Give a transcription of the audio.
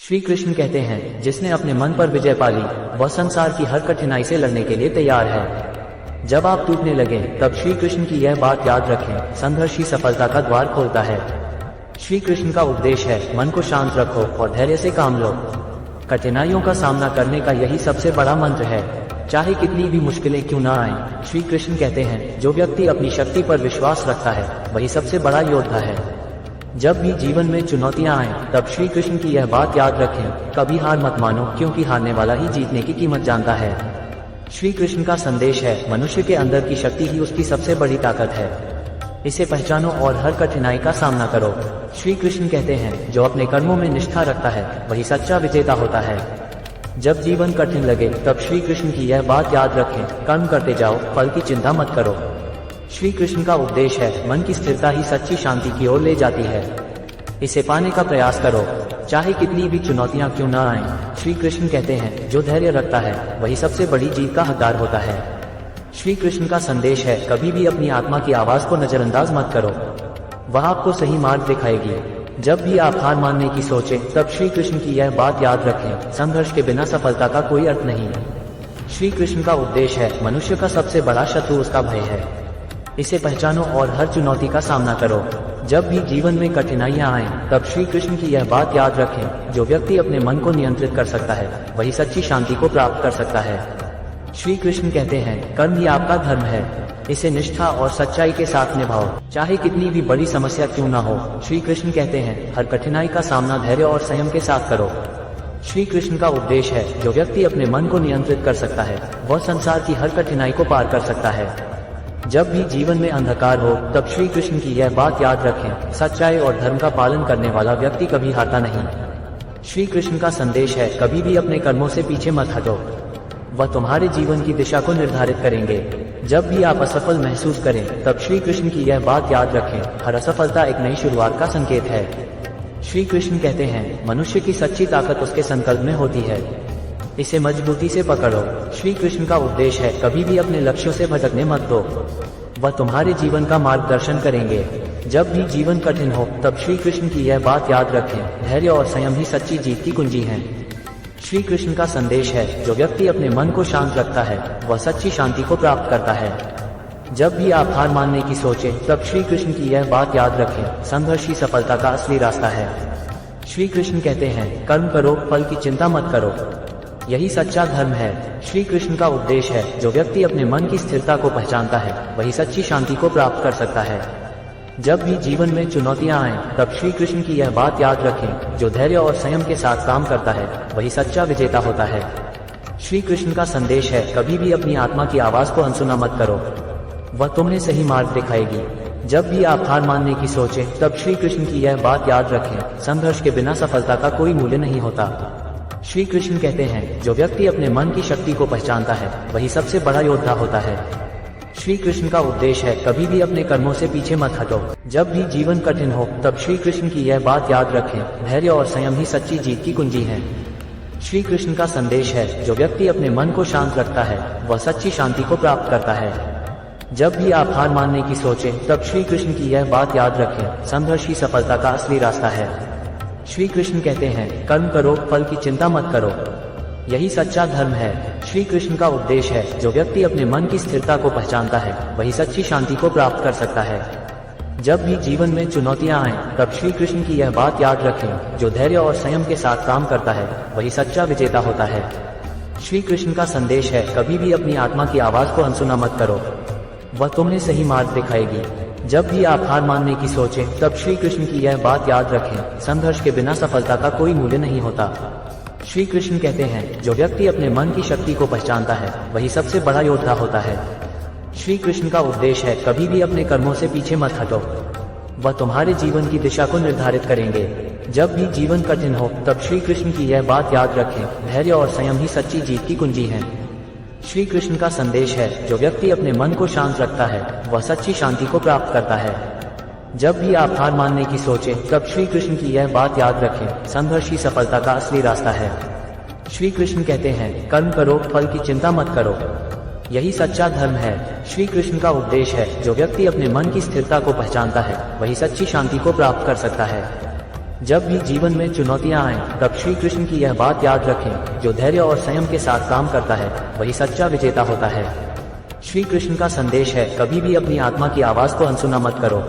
श्री कृष्ण कहते हैं, जिसने अपने मन पर विजय पा ली वह संसार की हर कठिनाई से लड़ने के लिए तैयार है। जब आप टूटने लगे तब श्री कृष्ण की यह बात याद रखें, संघर्ष ही सफलता का द्वार खोलता है। श्री कृष्ण का उपदेश है, मन को शांत रखो और धैर्य से काम लो। कठिनाइयों का सामना करने का यही सबसे बड़ा मंत्र है, चाहे कितनी भी मुश्किलें क्यों ना आए। श्री कृष्ण कहते हैं, जो व्यक्ति अपनी शक्ति पर विश्वास रखता है वही सबसे बड़ा योद्धा है। जब भी जीवन में चुनौतियां आए तब श्री कृष्ण की यह बात याद रखें, कभी हार मत मानो, क्योंकि हारने वाला ही जीतने की कीमत जानता है। श्री कृष्ण का संदेश है, मनुष्य के अंदर की शक्ति ही उसकी सबसे बड़ी ताकत है। इसे पहचानो और हर कठिनाई का सामना करो। श्री कृष्ण कहते हैं, जो अपने कर्मों में निष्ठा रखता है वही सच्चा विजेता होता है। जब जीवन कठिन लगे तब श्री कृष्ण की यह बात याद रखें, कर्म करते जाओ, फल की चिंता मत करो। श्री कृष्ण का उपदेश है, मन की स्थिरता ही सच्ची शांति की ओर ले जाती है। इसे पाने का प्रयास करो, चाहे कितनी भी चुनौतियां क्यों ना आएं। श्री कृष्ण कहते हैं, जो धैर्य रखता है वही सबसे बड़ी जीत का हकदार होता है। श्री कृष्ण का संदेश है, कभी भी अपनी आत्मा की आवाज को नजरअंदाज मत करो, वह आपको सही मार्ग दिखाएगी। जब भी आप हार मानने की सोचें तब श्री कृष्ण की यह बात याद रखें, संघर्ष के बिना सफलता का कोई अर्थ नहीं। श्री कृष्ण का उपदेश है, मनुष्य का सबसे बड़ा शत्रु उसका भय है। इसे पहचानो और हर चुनौती का सामना करो। जब भी जीवन में कठिनाइयां आएं तब श्री कृष्ण की यह बात याद रखें, जो व्यक्ति अपने मन को नियंत्रित कर सकता है वही सच्ची शांति को प्राप्त कर सकता है। श्री कृष्ण कहते हैं, कर्म ही आपका धर्म है, इसे निष्ठा और सच्चाई के साथ निभाओ, चाहे कितनी भी बड़ी समस्या क्यों ना हो। श्री कृष्ण कहते हैं, हर कठिनाई का सामना धैर्य और संयम के साथ करो। श्री कृष्ण का उपदेश है, जो व्यक्ति अपने मन को नियंत्रित कर सकता है वह संसार की हर कठिनाई को पार कर सकता है। जब भी जीवन में अंधकार हो तब श्री कृष्ण की यह बात याद रखें, सच्चाई और धर्म का पालन करने वाला व्यक्ति कभी हारता नहीं। श्री कृष्ण का संदेश है, कभी भी अपने कर्मों से पीछे मत हटो, वह तुम्हारे जीवन की दिशा को निर्धारित करेंगे। जब भी आप असफल महसूस करें तब श्री कृष्ण की यह बात याद रखें, हर असफलता एक नई शुरुआत का संकेत है। श्री कृष्ण कहते हैं, मनुष्य की सच्ची ताकत उसके संकल्प में होती है, इसे मजबूती से पकड़ो। श्री कृष्ण का उपदेश है, कभी भी अपने लक्ष्यों से भटकने मत दो, वह तुम्हारे जीवन का मार्गदर्शन करेंगे। जब भी जीवन कठिन हो तब श्री कृष्ण की यह बात याद रखें, धैर्य और संयम ही सच्ची जीत की कुंजी हैं। श्री कृष्ण का संदेश है, जो व्यक्ति अपने मन को शांत रखता है वह सच्ची शांति को प्राप्त करता है। जब भी आप हार मानने की सोचें तब श्री कृष्ण की यह बात याद रखें, संघर्ष ही सफलता का असली रास्ता है। श्री कृष्ण कहते हैं, कर्म करो, फल की चिंता मत करो, यही सच्चा धर्म है। श्री कृष्ण का उपदेश है, जो व्यक्ति अपने मन की स्थिरता को पहचानता है वही सच्ची शांति को प्राप्त कर सकता है। जब भी जीवन में चुनौतियां आएं तब श्री कृष्ण की यह बात याद रखें, जो धैर्य और संयम के साथ काम करता है वही सच्चा विजेता होता है। श्री कृष्ण का संदेश है, कभी भी अपनी आत्मा की आवाज को अनसुना मत करो, वह तुम्हें सही मार्ग दिखाएगी। जब भी आप हार मानने की सोचें तब श्री कृष्ण की यह बात याद रखें, संघर्ष के बिना सफलता का कोई मूल्य नहीं होता। श्री कृष्ण कहते हैं, जो व्यक्ति अपने मन की शक्ति को पहचानता है वही सबसे बड़ा योद्धा होता है। श्री कृष्ण का उपदेश है, कभी भी अपने कर्मों से पीछे मत हटो। जब भी जीवन कठिन हो तब श्री कृष्ण की यह बात याद रखें, धैर्य और संयम ही सच्ची जीत की कुंजी है। श्री कृष्ण का संदेश है, जो व्यक्ति अपने मन को शांत रखता है वह सच्ची शांति को प्राप्त करता है। जब भी आप हार मानने की सोचें तब श्री कृष्ण की यह बात याद रखें, संघर्ष ही सफलता का असली रास्ता है। श्री कृष्ण कहते हैं, कर्म करो, फल की चिंता मत करो, यही सच्चा धर्म है। श्री कृष्ण का उपदेश है, जो व्यक्ति अपने मन की स्थिरता को पहचानता है वही सच्ची शांति को प्राप्त कर सकता है। जब भी जीवन में चुनौतियां आएं तब श्री कृष्ण की यह बात याद रखें, जो धैर्य और संयम के साथ काम करता है वही सच्चा विजेता होता है। श्री कृष्ण का संदेश है, कभी भी अपनी आत्मा की आवाज को अनसुना मत करो, वह तुम्हें सही मार्ग दिखाएगी। जब भी आप हार मानने की सोचें तब श्री कृष्ण की यह बात याद रखें, संघर्ष के बिना सफलता का कोई मूल्य नहीं होता। श्री कृष्ण कहते हैं, जो व्यक्ति अपने मन की शक्ति को पहचानता है वही सबसे बड़ा योद्धा होता है। श्री कृष्ण का उपदेश है, कभी भी अपने कर्मों से पीछे मत हटो, वह तुम्हारे जीवन की दिशा को निर्धारित करेंगे। जब भी जीवन कठिन हो तब श्री कृष्ण की यह बात याद रखें, धैर्य और संयम ही सच्ची जीत की कुंजी है। श्री कृष्ण का संदेश है, जो व्यक्ति अपने मन को शांत रखता है वह सच्ची शांति को प्राप्त करता है। जब भी आप हार मानने की सोचें तब श्री कृष्ण की यह बात याद रखें, संघर्ष ही सफलता का असली रास्ता है। श्री कृष्ण कहते हैं, कर्म करो, फल की चिंता मत करो, यही सच्चा धर्म है। श्री कृष्ण का उपदेश है, जो व्यक्ति अपने मन की स्थिरता को पहचानता है वही सच्ची शांति को प्राप्त कर सकता है। जब भी जीवन में चुनौतियां आएं, तब श्री कृष्ण की यह बात याद रखें, जो धैर्य और संयम के साथ काम करता है वही सच्चा विजेता होता है। श्री कृष्ण का संदेश है, कभी भी अपनी आत्मा की आवाज को अनसुना मत करो।